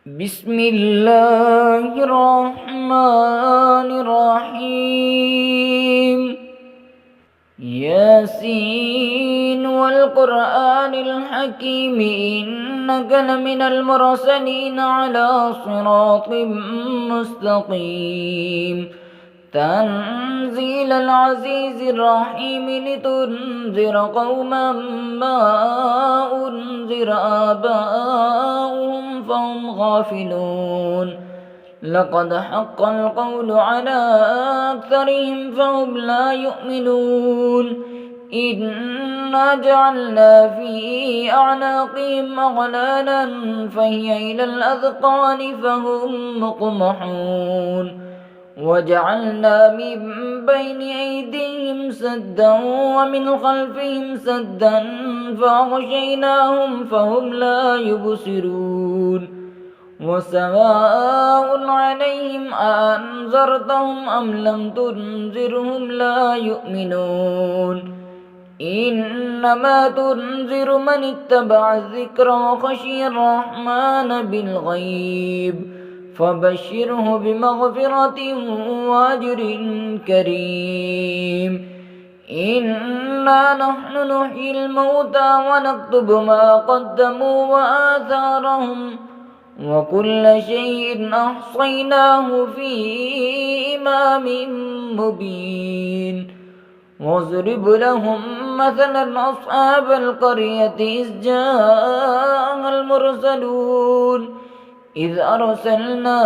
بسم الله الرحمن الرحيم. ياسين والقرآن الحكيم إنك لمن المرسلين على صراط مستقيم. تنزيل العزيز الرحيم لتنذر قوما ما أنذر آباؤهم فهم غافلون. لقد حق القول على أكثرهم فهم لا يؤمنون. إنا جعلنا في أعناقهم أغلالا فهي إلى الأذقان فهم مقمحون. وجعلنا من بين أيديهم سدا ومن خلفهم سدا فأغشيناهم فهم لا يبصرون. وسواء عليهم أأنذرتهم أم لم تنذرهم لا يؤمنون. إنما تنذر من اتبع الذكر وخشي الرحمن بالغيب فبشره بمغفرة وأجر كريم. إنا نحن نحيي الموتى ونكتب ما قدموا وآثارهم وكل شيء أحصيناه في إمام مبين. واضرب لهم مثلا أصحاب القرية إذ جاءها المرسلون إذ أرسلنا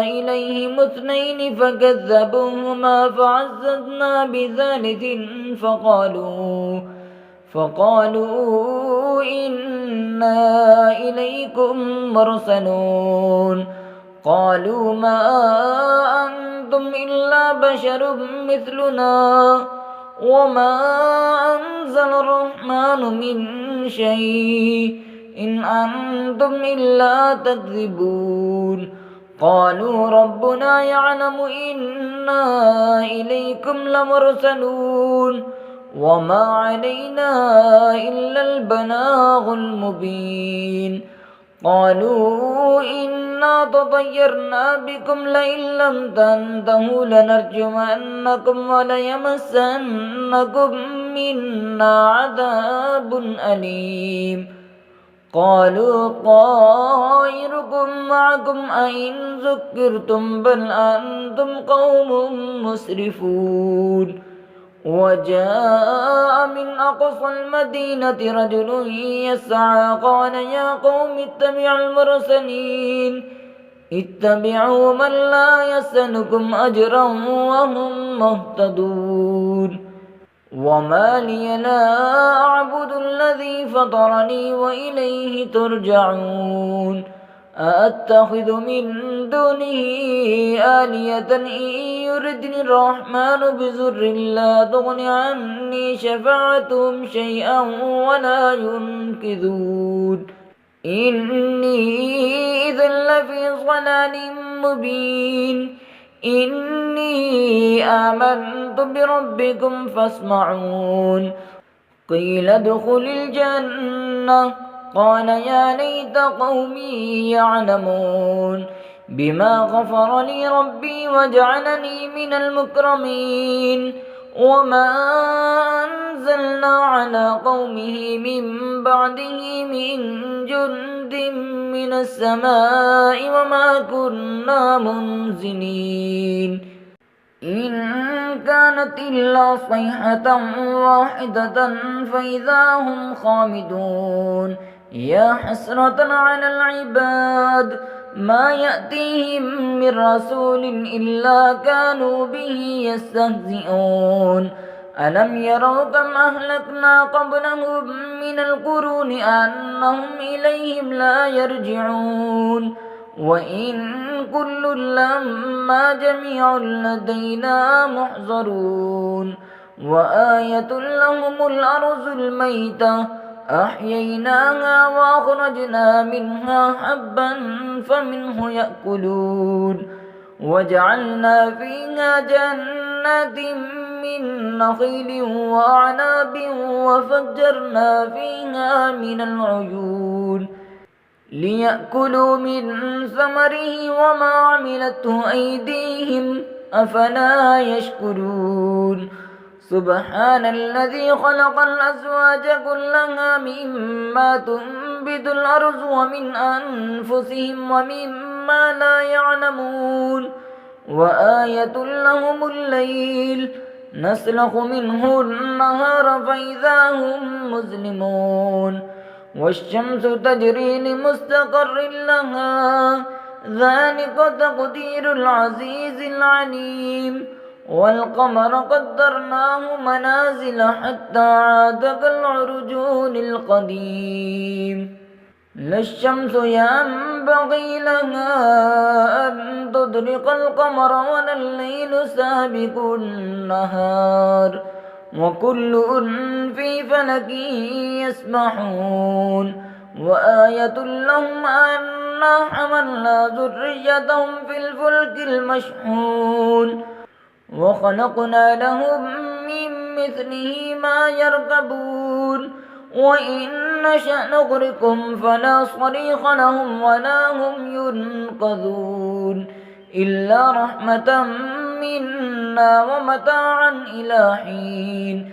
إليهم اثنين فكذبوهما فعززنا بثالث فقالوا إنا إليكم مرسلون. قالوا ما أنتم إلا بشر مثلنا وما أنزل الرحمن من شيء إن أنتم إلا تكذبون. قالوا ربنا يعلم إنا إليكم لمرسلون وما علينا إلا البلاغ المبين. قالوا إنا تطيرنا بكم لئن لم تنتهوا لنرجمنكم وليمسنكم منا عذاب أليم. قالوا طائركم معكم أئن ذكرتم بل أنتم قوم مسرفون. وجاء من أقصى المدينة رجل يسعى قال يا قوم اتبعوا المرسلين اتبعوا من لا يسألكم أجرا وهم مهتدون. وما لي لا أعبد الذي فطرني وإليه ترجعون. أأتخذ من دونه آلية إن يردني الرحمن بضر لا تغن عني شفاعتهم شيئا ولا ينقذون. إني إذا لفي ضلال مبين. إني آمنت بربكم فاسمعون. قيل ادخل الجنة قال يا ليت قومي يعلمون بما غفر لي ربي وجعلني من المكرمين. وما أنزلنا على قومه من بعده من جند من السماء وما كنا منزلين. إن كانت إلا صيحة واحدة فإذا هم خامدون. يا حسرة على العباد ما يأتيهم من رسول إلا كانوا به يستهزئون. ألم يروا كم أهلكنا قبلهم من القرون أنهم إليهم لا يرجعون. وإن كل لما جميع لدينا محضرون. وآية لهم الأرض الميتة أحييناها وأخرجنا منها حبا فمنه يأكلون. وجعلنا فيها جنات من نخيل وأعناب وفجرنا فيها من العيون ليأكلوا من ثمره وما عملته أيديهم أفلا يشكرون سبحان الذي خلق الأزواج كلها مما تنبت الأرض ومن أنفسهم ومما لا يعلمون وآية لهم الليل نسلخ منه النهار فإذا هم مظلمون والشمس تجري لمستقر لها ذلك تقدير العزيز العليم والقمر قدرناه منازل حتى عاد كالعرجون القديم لا الشمس ينبغي لها أن تدرك القمر ولا الليل سابق النهار وكل في فلك يسبحون وآية لهم أنا حملنا ذريتهم في الفلك المشحون وخلقنا لهم من مثله ما يركبون وإن نشأ نغرقهم فلا صريخ لهم ولا هم ينقذون إلا رحمة منا ومتاعا إلى حين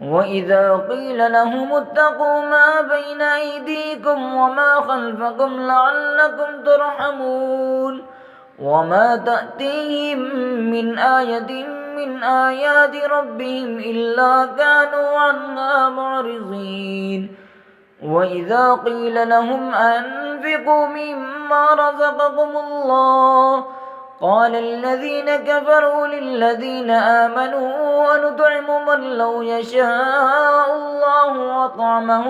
وإذا قيل لهم اتقوا ما بين أيديكم وما خلفكم لعلكم ترحمون وما تأتيهم من آية من آيات ربهم إلا كانوا عنها معرضين وإذا قيل لهم أنفقوا مما رزقكم الله قال الذين كفروا للذين آمنوا ونطعم من لو يشاء الله أطعمه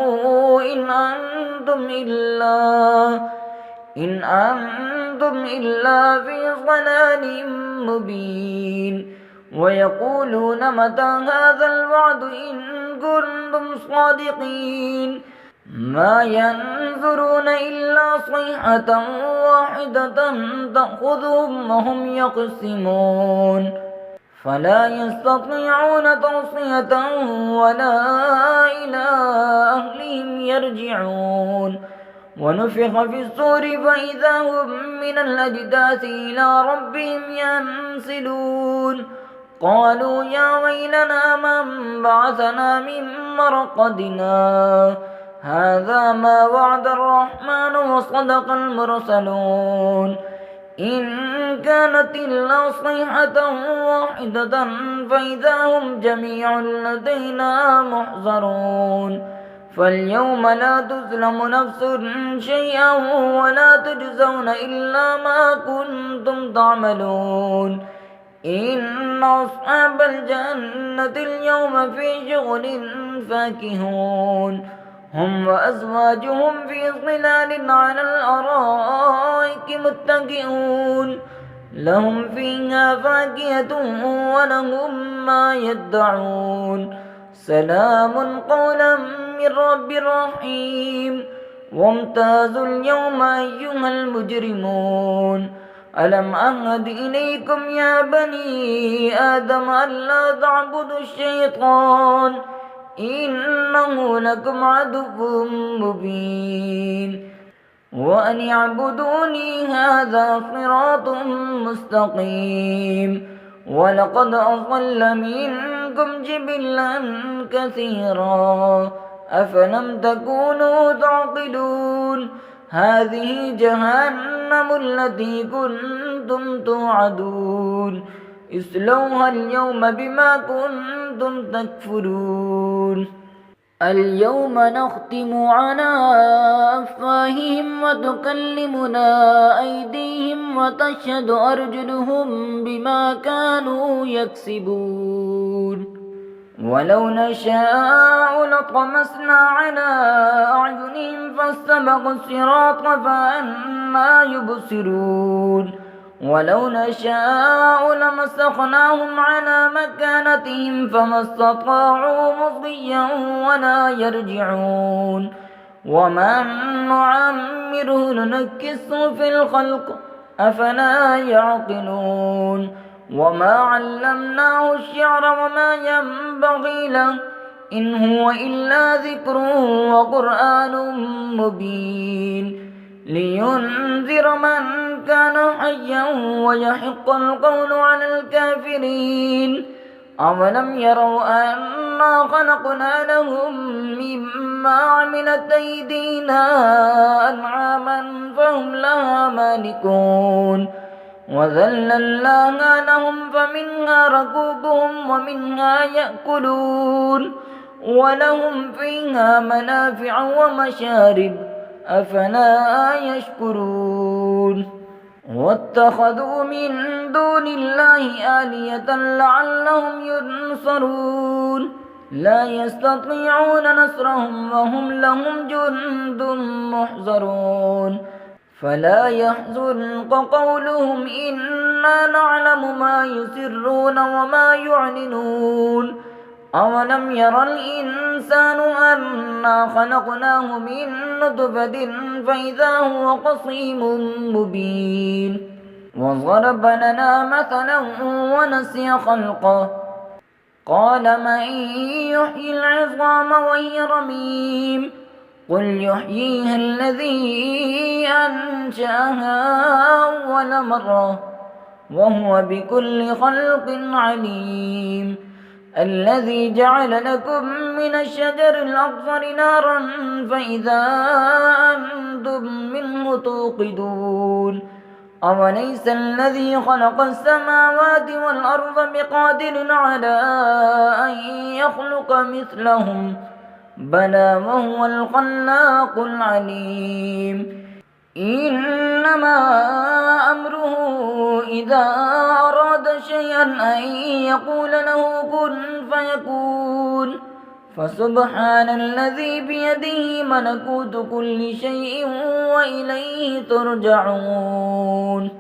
إن أنتم إلا في ضلال مبين ويقولون متى هذا الوعد إن كنتم صادقين ما ينظرون إلا صيحة واحدة تأخذهم وهم يقسمون فلا يستطيعون توصية ولا إلى أهلهم يرجعون ونفخ في الصور فإذا هم من الأجداث إلى ربهم ينسلون قالوا يا ويلنا من بعثنا من مرقدنا هذا ما وعد الرحمن وصدق المرسلون إن كانت إلا صيحة واحدة فإذا هم جميع لدينا محضرون فاليوم لا تظلم نفس شيئا ولا تجزون إلا ما كنتم تعملون إن أصحاب الجنة اليوم في شغل فاكهون هم وأزواجهم في ظلال على الأرائك متكئون لهم فيها فاكهة ولهم ما يدعون سلام قولا من رب رحيم وامتازوا اليوم أيها المجرمون ألم أعهد إليكم يا بني آدم ألا تعبدوا الشيطان إنه لكم عدو مبين وأن اعبدوني هذا صراط مستقيم ولقد أضل منكم جبلا كثيرا أفلم تكونوا تعقلون هذه جهنم التي كنتم توعدون اصلوها اليوم بما كنتم تكفرون اليوم نختم على أفواههم وتكلمنا أيديهم وتشهد أرجلهم بما كانوا يكسبون ولو نشاء لطمسنا على أعينهم فاستبقوا الصراط فأنى يبصرون ولو نشاء لمسخناهم على مكانتهم فما استطاعوا مضيا ولا يرجعون ومن نعمره ننكسه في الخلق أفلا يعقلون وما علمناه الشعر وما ينبغي له إن هو إلا ذكر وقرآن مبين لينذر من كان حيا ويحق القول على الكافرين أولم يروا أنا خلقنا لهم مما عملت أيدينا أنعاما فهم لها مالكون وذللناها لهم فمنها ركوبهم ومنها يأكلون ولهم فيها منافع ومشارب أفلا يشكرون واتخذوا من دون الله آلية لعلهم ينصرون لا يستطيعون نصرهم وهم لهم جند محضرون فلا يحزنك قولهم إنا نعلم ما يسرون وما يعلنون أولم ير الإنسان أنا خلقناه من نطفة فإذا هو خصيم مبين وضرب لنا مثلا ونسي خلقه قال من يحيي العظام وهي رميم قل يحييها الذي أنشأها أول مرة وهو بكل خلق عليم الذي جعل لكم من الشجر الأخضر نارا فإذا أنتم منه توقدون أوليس الذي خلق السماوات والأرض بقادر على أن يخلق مثلهم بلى وهو الخلاق العليم إنما أمره إذا أراد شيئا أن يقول له كن فيكون فسبحان الذي بيده ملكوت كل شيء وإليه ترجعون